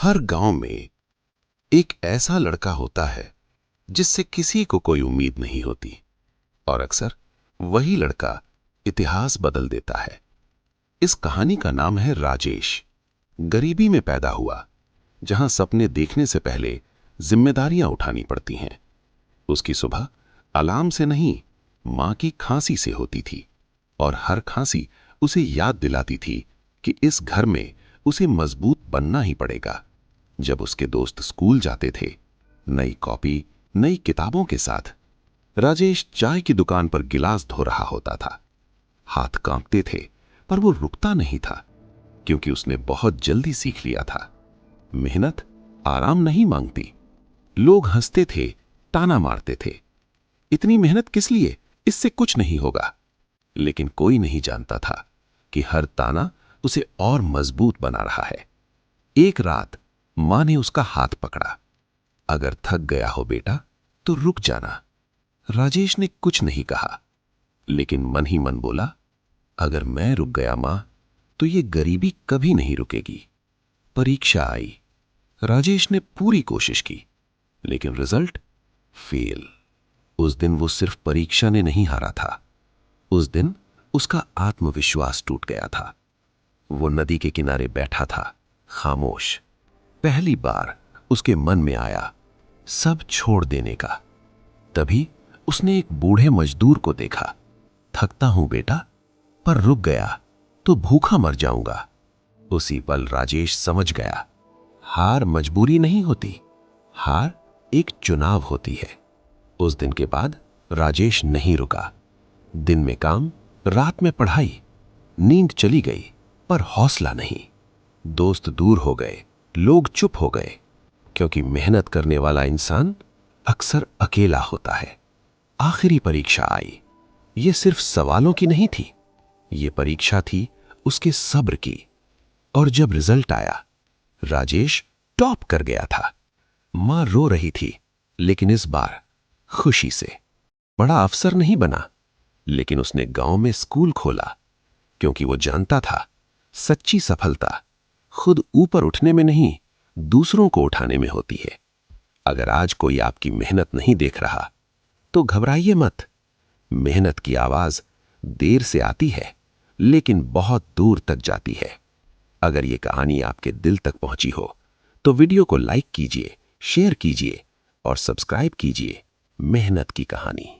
हर गांव में एक ऐसा लड़का होता है जिससे किसी को कोई उम्मीद नहीं होती और अक्सर वही लड़का इतिहास बदल देता है। इस कहानी का नाम है राजेश। गरीबी में पैदा हुआ, जहां सपने देखने से पहले जिम्मेदारियां उठानी पड़ती हैं। उसकी सुबह अलार्म से नहीं, मां की खांसी से होती थी और हर खांसी उसे याद दिलाती थी कि इस घर में उसे मजबूत बनना ही पड़ेगा। जब उसके दोस्त स्कूल जाते थे, नई कॉपी, नई किताबों के साथ, राजेश चाय की दुकान पर गिलास धो रहा होता था। हाथ कांपते थे, पर वो रुकता नहीं था, क्योंकि उसने बहुत जल्दी सीख लिया था। मेहनत आराम नहीं मांगती। लोग हंसते थे, ताना मारते थे, इतनी मेहनत किस लिए, इससे कुछ नहीं होगा। लेकिन कोई नहीं जानता था कि हर ताना उसे और मजबूत बना रहा है। एक रात मां ने उसका हाथ पकड़ा। अगर थक गया हो बेटा तो रुक जाना। राजेश ने कुछ नहीं कहा, लेकिन मन ही मन बोला, अगर मैं रुक गया मां, तो ये गरीबी कभी नहीं रुकेगी। परीक्षा आई। राजेश ने पूरी कोशिश की, लेकिन रिजल्ट फेल। उस दिन वो सिर्फ परीक्षा ने नहीं हारा था, उस दिन उसका आत्मविश्वास टूट गया था। वो नदी के किनारे बैठा था, खामोश। पहली बार उसके मन में आया सब छोड़ देने का। तभी उसने एक बूढ़े मजदूर को देखा। थकता हूं बेटा, पर रुक गया तो भूखा मर जाऊंगा। उसी पल राजेश समझ गया, हार मजबूरी नहीं होती, हार एक चुनाव होती है। उस दिन के बाद राजेश नहीं रुका। दिन में काम, रात में पढ़ाई। नींद चली गई, पर हौसला नहीं। दोस्त दूर हो गए, लोग चुप हो गए, क्योंकि मेहनत करने वाला इंसान अक्सर अकेला होता है। आखिरी परीक्षा आई। ये सिर्फ सवालों की नहीं थी, ये परीक्षा थी उसके सब्र की। और जब रिजल्ट आया, राजेश टॉप कर गया था। मां रो रही थी, लेकिन इस बार खुशी से। बड़ा अफसर नहीं बना, लेकिन उसने गांव में स्कूल खोला, क्योंकि वो जानता था सच्ची सफलता खुद ऊपर उठने में नहीं, दूसरों को उठाने में होती है। अगर आज कोई आपकी मेहनत नहीं देख रहा, तो घबराइए मत। मेहनत की आवाज देर से आती है, लेकिन बहुत दूर तक जाती है। अगर ये कहानी आपके दिल तक पहुंची हो, तो वीडियो को लाइक कीजिए, शेयर कीजिए और सब्सक्राइब कीजिए। मेहनत की कहानी।